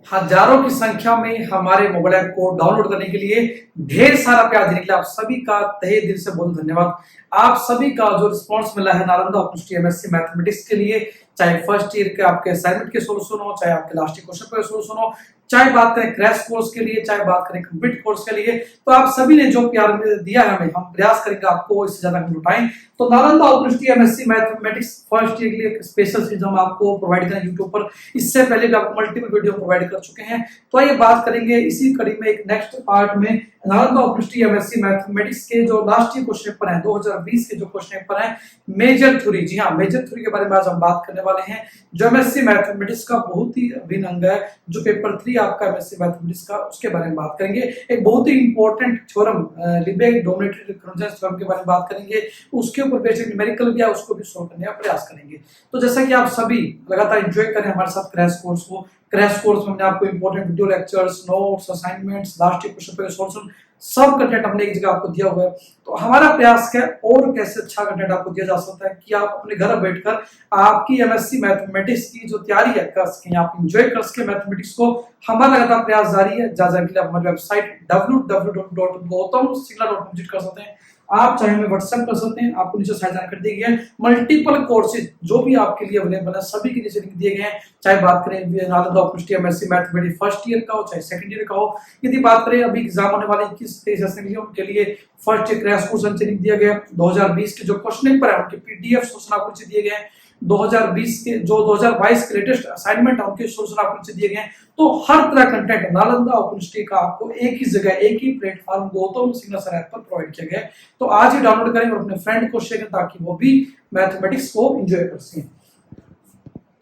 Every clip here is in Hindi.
हजारों की संख्या में हमारे मोबाइल ऐप को डाउनलोड करने के लिए ढेर सारा प्यार देने के लिए आप सभी का तहे दिल से बहुत धन्यवाद। आप सभी का जो रिस्पांस मिला है Nalanda open university MSc mathematics के लिए, चाहे फर्स्ट ईयर के आपके असाइनमेंट के सोल्यूशन हो, चाहे आपके लास्ट क्वेश्चन पे सोल्यूशन हो, चाहे बात करें क्रैश कोर्स के लिए, चाहे बात करें कंप्लीट कोर्स के लिए, तो आप सभी ने जो प्यार दिया है हमें, हम प्रयास करेंगे आपको इससे ज्यादा लुटाएं। तो Nalanda open university MSc mathematics first year के लिए स्पेशल सीरीज हम आपको प्रोवाइड करें यूट्यूब पर। इससे पहले भी आपको मल्टीपल वीडियो प्रोवाइड कर चुके हैं। तो आइए बात करेंगे इसी कड़ी में एक नेक्स्ट पार्ट में Nalanda open university MSc mathematics के जो लास्ट ईयर क्वेश्चन पेपर है 2020 के जो क्वेश्चन पेपर है मेजर थ्योरी, जी हाँ मेजर थ्योरी के बारे में आज हम बात करने वाले हैं, जो एमएससी मैथमेटिक्स का बहुत ही अभिन्न अंग है। जो पेपर 3 आपका एमएससी मैथमेटिक्स का, उसके बारे में बात करेंगे। एक बहुत ही important theorem Lebesgue dominated convergence theorem के बारे में बात करेंगे। उसके ऊपर बेसिक न्यूमेरिकल भी है, उसको भी सॉल्व करने का प्रयास करेंगे। तो जैसा कि आप सभी लगातार एंजॉय करें हमारे साथ क्रैश कोर्स को। क्रैश कोर्स में हमने आपको important video lectures, notes, assignments, last question paper solution सब कंटेंट हमने एक जगह आपको दिया हुआ है। तो हमारा प्रयास है और कैसे अच्छा कंटेंट आपको दिया जा सकता है कि आप अपने घर बैठकर आपकी एमएससी मैथमेटिक्स की जो तैयारी है कर सकें, आप एंजॉय कर सकें मैथमेटिक्स को। हमारा लगातार प्रयास जारी है। जा के लिए आप हमारी वेबसाइट www.gautamsingla.com विजिट कर सकते हैं। आप चाहे हमें व्हाट्सएप कर सकते हैं, आपको नीचे साइड जानकारी दी गई है। मल्टीपल कोर्सेज जो भी आपके लिए अवेलेबल है सभी के नीचे लिंक दिए गए हैं। चाहे बात करें Nalanda open university MSc mathematics first year का हो, चाहे सेकंड ईयर का हो। यदि बात करें अभी एग्जाम होने वाले 21-23 सेशन के उनके लिए first year crash course link दिया गया है। 2020 के जो क्वेश्चन पेपर है उनके पीडीएफ सोल्यूशन आपको नीचे दिए गए हैं। 2020 के जो 2022 के लेटेस्ट असाइनमेंट है उनके सोल्यूशन आपको नीचे दिए गए हैं। तो हर तरह कंटेंट नालंदा ओपन यूनिवर्सिटी का आपको एक ही जगह, एक ही platform Gautam Singla sir app पर प्रोवाइड किया गया है। तो आज ही डाउनलोड करें और अपने फ्रेंड को शेयर करें ताकि वो भी मैथमेटिक्स को एंजॉय कर सकें।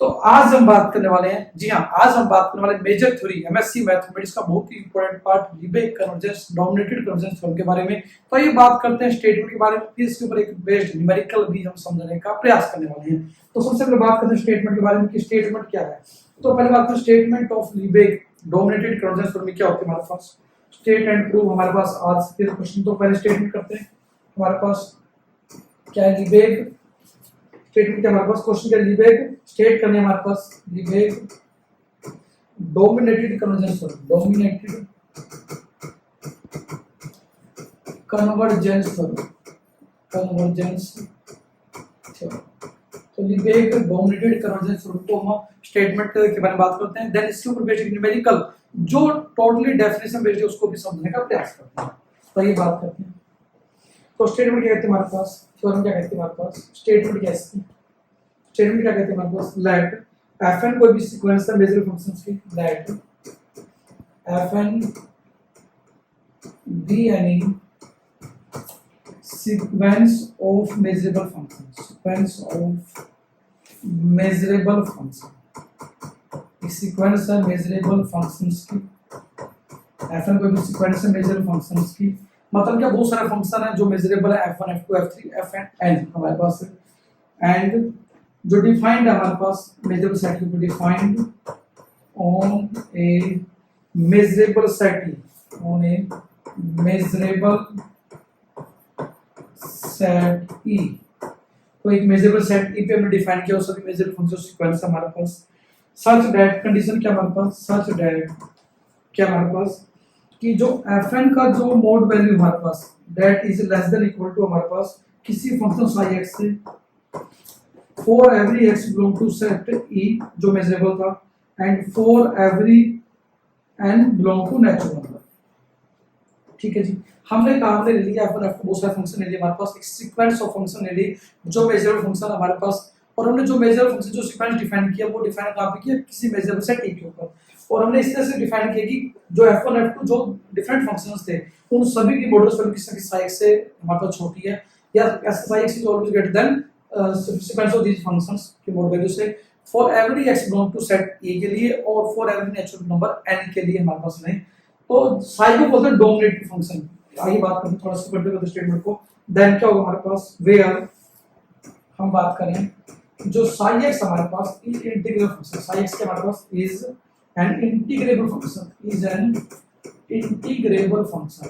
तो आज हम बात करने वाले हैं, जी हाँ आज हम बात करने वाले मेजर थ्योरी एमएससी मैथमेटिक्स का बहुत ही important part Lebesgue convergence dominated convergence theorem के बारे में। तो ये बात करते हैं स्टेटमेंट के बारे में, फिर इसके ऊपर एक बेस्ड न्यूमेरिकल भी हम समझने का प्रयास करने वाले हैं। तो सबसे पहले बात करते हैं स्टेटमेंट के बारे में कि स्टेटमेंट क्या है। तो पहले बात करें statement of Lebesgue dominated convergence theorem में क्या होता है हमारे पास। स्टेट एंड प्रूव हमारे पास आज के क्वेश्चन। तो पहले स्टेटमेंट करते हैं। हमारे पास क्या है लिबेग स्टेटमेंट के, हमारे पास क्वेश्चन क्या लिबेग स्टेट करने हमारे पास Lebesgue dominated convergence theorem, dominated convergence theorem, convergence theorem. तो लिबेग डोमिनेटेड कन्वर्जेंस थ्योरम को हम स्टेटमेंट के बारे में बात करते हैं। देन इसके ऊपर बेसिक न्यूमेरिकल जो टोटली डेफिनेशन बेस्ड है उसको भी समझने का प्रयास करते हैं। तो ये बात करते हैं। तो स्टेटमेंट क्या कहते हैं हमारे पास, थ्योरम क्या कहते हैं हमारे पास, स्टेटमेंट क्या है, स्टेटमेंट क्या कहते हैं हमारे पास, लेट fn कोई भी सीक्वेंस है मेजरेबल फंक्शंस की, let fn be any sequence of measurable functions, sequence of measurable function, sequence है मेजरेबल फंक्शंस की, fn कोई भी सीक्वेंस है मेजरेबल फंक्शंस की। मतलब क्या बहुत सारे फंक्शन है जो मेजरेबल है, f1 f2 f3 fn n हमारे पास है। एंड जो डिफाइंड है हमारे पास मेजरेबल सेट को defined on A measurable set, on A measurable set ई। तो एक मेजरेबल सेट ई पे हमने डिफाइन किया सभी मेजरेबल फंक्शन सीक्वेंस हमारे पास। सच दैट कंडीशन क्या हमारे पास, सच दैट क्या हमारे पास कि जो fn का जो मोड वैल्यू हमारे पास that is less than equal to हमारे पास किसी फंक्शन psi x से for every x belong to set E जो मेजरेबल था, and for every n belong to natural number. ठीक है जी, हमने कहा हमने ले लिया f1 f2 बहुत सारे फंक्शन ले लिए हमारे पास, एक सीक्वेंस ऑफ फंक्शन ले लिए जो मेजरेबल फंक्शन हमारे पास, और हमने जो मेजरेबल फंक्शन जो सीक्वेंस डिफाइन किया वो डिफाइन कहां पे किया, किसी मेजरेबल सेट E के ऊपर। और हमने इस तरह से डिफाइन किया कि जो f1 f2 जो डिफरेंट फंक्शंस थे उन सभी की मॉडुलस वैल्यू किसी psi x से हमारे पास छोटी है, या psi x is always greater than sequence of these functions की मोड वैल्यू से for every x belong to set E के लिए और for every natural number n के लिए हमारे पास नहीं। तो psi को बोलते हैं डोमिनेटेड फंक्शन। आइए बात करते हैं थोड़ा सा कंटिन्यू करते स्टेटमेंट को। देन क्या होगा हमारे पास, वेयर हम बात करें जो psi x हमारे पास इंटीग्रल फंक्शन, psi x के हमारे पास is an integrable function, is an integrable function.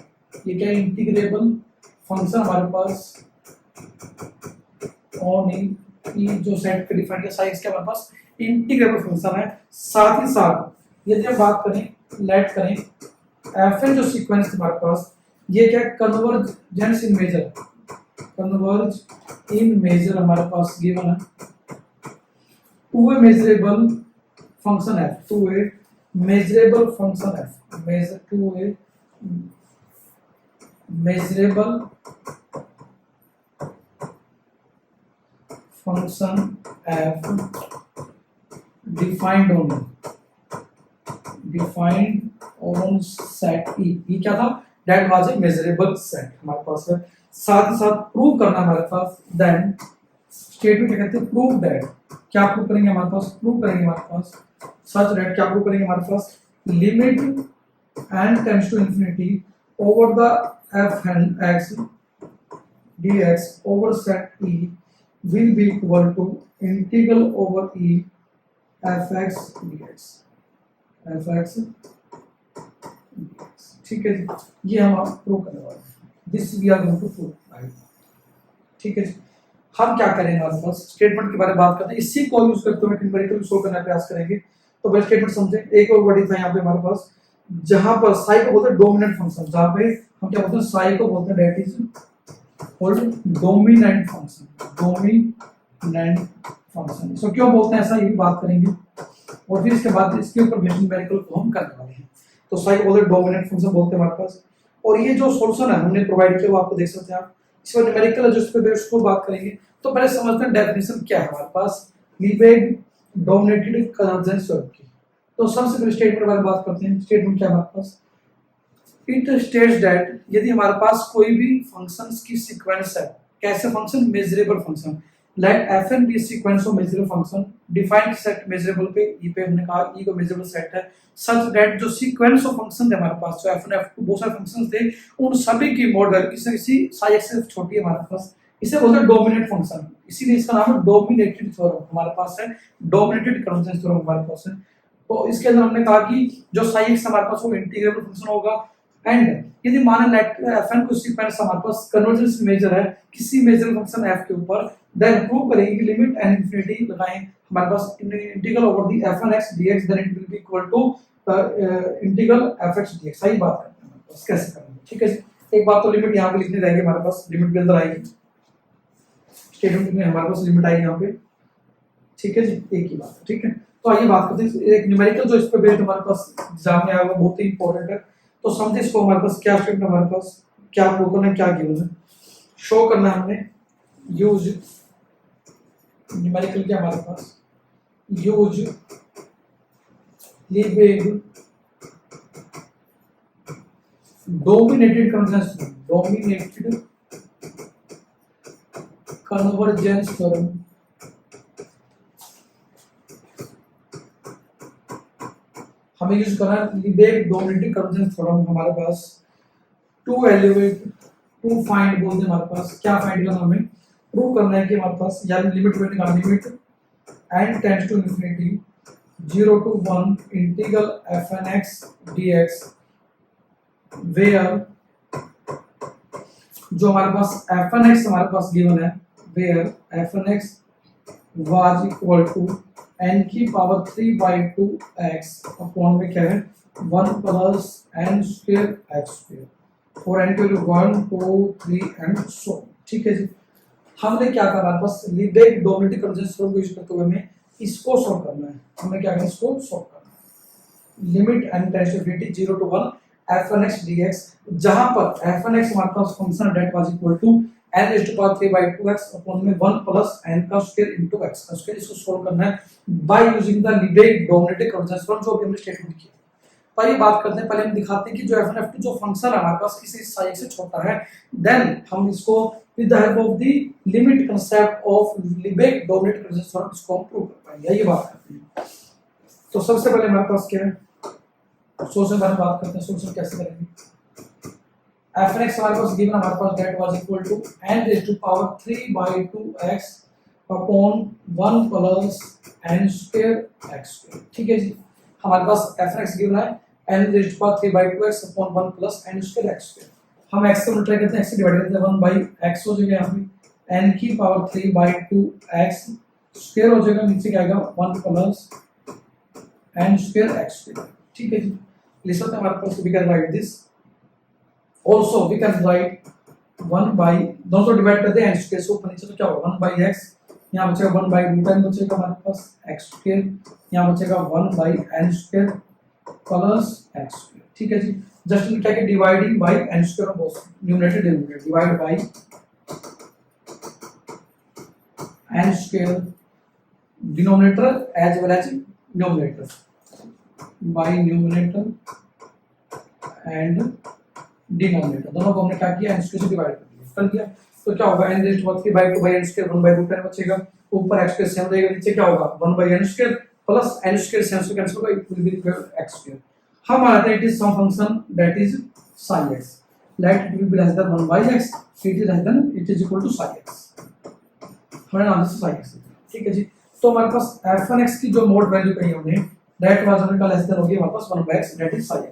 ये क्या इंटीग्रेबल फंक्शन हमारे पास ऑन ई जो सेट के डिफाइन किया psi x के हमारे पास इंटीग्रेबल फंक्शन है। साथ ही साथ यदि हम बात करें लेट करें एफएन जो सीक्वेंस हमारे पास, ये क्या convergence in measure, converge in measure हमारे पास गिवन है to a measurable function f, to a measurable function f, measure to a measurable function f defined on set e, ये क्या था, that was a measurable set हमारे पास है। साथ ही साथ प्रूव करना हमारे पास, देन स्टेटमेंट क्या कहते हैं, प्रूव दैट, क्या प्रूव करेंगे हमारे पास, प्रूव करेंगे हमारे पास सच दैट, क्या प्रूव करेंगे हमारे पास, limit N tends to infinity over the F and X dx over set E will be equal to integral over E fx dx, fx dx, ठीक है जी, ये हम आप प्रूव करने वाले हैं, this we are going to prove, right, ठीक है जी। हम क्या करेंगे हमारे पास स्टेटमेंट के बारे में बात करते हैं, इसी को यूज करते हुए न्यूमेरिकल सोल्व करने का प्रयास करेंगे। तो पहले स्टेटमेंट समझे, एक और वर्ड था यहाँ पे हमारे पास, जहां पर साई को बोलते हैं डोमिनेंट फंक्शन, जहां पे हम क्या बोलते हैं, साई को बोलते हैं that is called dominant function, dominant function. इसको क्यों बोलते हैं ऐसा, ये भी बात करेंगे, और फिर इसके बाद इसके ऊपर बेसिक न्यूमेरिकल को हम करने वाले हैं। तो साई को बोलते हैं डोमिनेंट फंक्शन बोलते हैं हमारे पास, और ये जो सॉल्यूशन है हमने प्रोवाइड किया वो आपको देख सकते हैं आप, इसमें न्यूमेरिकल जो इस पे बेस्ड को बात करेंगे। तो पहले समझते हैं डेफिनेशन क्या है हमारे पास लीबेग डोमिनेटेड कन्वर्जेंस थ्योरम की। तो सबसे पहले स्टेटमेंट के बारे में बात करते हैं। स्टेटमेंट क्या है हमारे पास, इट स्टेट्स दैट यदि हमारे पास कोई भी फंक्शंस की सीक्वेंस है, कैसे function, measurable function, let F N be sequence of measurable function defined set measurable पे, ई पे हमने कहा ई को मेजरेबल सेट है, सच दैट जो सीक्वेंस ऑफ फंक्शन है हमारे पास, जो एफ1 एफ2 बहुत सारे फंक्शंस थे, उन सभी की मोड वैल्यू किसी किसी साई एक्स से छोटी है हमारे पास, इसे बोलते हैं डोमिनेंट फंक्शन, इसीलिए इसका नाम है डोमिनेटेड थ्योरम हमारे पास है, डोमिनेटेड कन्वर्जेंस थ्योरम हमारे पास है। तो इसके अंदर हमने कहा कि जो साई एक्स हमारे पास वो इंटीग्रेबल फंक्शन होगा, एंड यदि माने लेट एफएन को सीक्वेंस हमारे पास कन्वर्जेंस मेजर है किसी मेजर फंक्शन एफ के ऊपर, देन प्रूव करेंगे कि लिमिट एन इंफिनिटी लगाएं हमारे पास integral over the F N X DX, then it will be equal to integral F X DX. सही बात करते हैं बस कैसे करेंगे, ठीक है जी। एक बात तो लिमिट यहाँ पे लिखनी रहेगी हमारे पास, लिमिट के अंदर आएगी, स्टेटमेंट में हमारे पास लिमिट आएगी यहाँ पे, ठीक है जी, एक ही बात है, ठीक है। तो आइए बात करते हैं एक न्यूमेरिकल जो इस पे बेस्ड हमारे पास एग्जाम में आएगा, बहुत ही इंपॉर्टेंट है। तो समझे इसको, हमारे पास क्या स्टेटमेंट हमारे पास, क्या प्रूव करना है, क्या गिवन है, शो करना है हमने, यूज न्यूमेरिकल क्या हमारे पास, use Lebesgue dominated convergence, dominated convergence theorem, हमें यूज करना है लीबेग डोमिनेटेड कन्वर्जेंस थ्योरम हमारे पास टू एलिवेट, टू फाइंड बोलते हैं हमारे पास, क्या फाइंड करना हमें, प्रूव करना है कि हमारे पास यानी लिमिट वेट का limit N tends to infinity 0 to 1 integral fn x dx where जो हमारे पास fn x हमारे पास गिवन है, where fn x was equal to n की पावर 3/2x अपॉन में क्या है 1 plus n square x square, for n की वैल्यू 1 2 3 एंड सो, ठीक है जी। हमने क्या कहा, हमारे पास लीबेग डोमिनेटेड कन्वर्जेंस थ्योरम को यूज करते हुए हमें इसको सॉल्व करना है, हमें क्या करना है, इसको सॉल्व करना है। Limit n tends to infinity 0 to 1 fn x dx, जहां पर fn x हमारे पास function that was equal to n raised to power 3/2x upon में 1 प्लस n का स्क्वायर इनटू x का स्क्वायर, इसको सॉल्व करना है by using the Lebesgue dominated convergence theorem जो अभी हमने स्टेटमेंट किया। तो आइए बात करते हैं, पहले हम दिखाते हैं कि जो f1 f2 जो फंक्शन है हमारे पास किसी साई से छोटा है, देन हम इसको with the help of the limit concept of Lebesgue dominated convergence theorem इसको हम प्रूव कर पाएंगे। ये बात करते हैं। तो सबसे पहले हमारे पास क्या है, सोल्यूशन बारे में बात करते हैं, सोल्यूशन कैसे करेंगे। fn x हमारे पास गिवन हमारे पास that was equal to n raised to power 3/2x upon 1 plus n square x square, ठीक है जी। हमारे पास fn x गिवन है n raised to power 3/2x upon 1 plus n square x square, हम x को मल्टीप्लाई करते हैं, x से डिवाइड करते हैं 1/x हो जाएगा, यहाँ पे n की पावर 3/2x स्क्वायर हो जाएगा, नीचे क्या आएगा 1 plus n square x square. ठीक है जी। लिस्ट हमारे पास we can write this also we can write 1 by, दोनों को डिवाइड कर दे एन स्क्वायर से ऊपर नीचे, तो क्या होगा 1 बाई एक्स, यहाँ बचेगा 1 बाई रूट एन बचेगा हमारे पास एक्स स्क्वायर, यहाँ बचेगा 1 by n square plus x square. ठीक है जी। जस्ट क्या है dividing by n square of both numerator denominator, divide by n square denominator as well as numerator, by numerator and denominator, दोनों को हमने क्या किया एन स्क्वायर से डिवाइड कर दिया। तो क्या होगा n raise to 3 by 2 by n square 1 by root n बचेगा, ऊपर x स्क्वायर सेम रहेगा, नीचे क्या होगा 1 by n square plus n square same से कैंसिल होगा, it will be x square. हम आते हैं it is some function that is psi x, let it will be less than 1 by x, it is less than it is equal to psi x, हमारा आंसर psi x। ठीक है जी। तो हमारे पास f1x की जो मोड वैल्यू कही हमने दैट वाज हमने का लेस देन हो गया हमारे पास 1 by x that is psi x।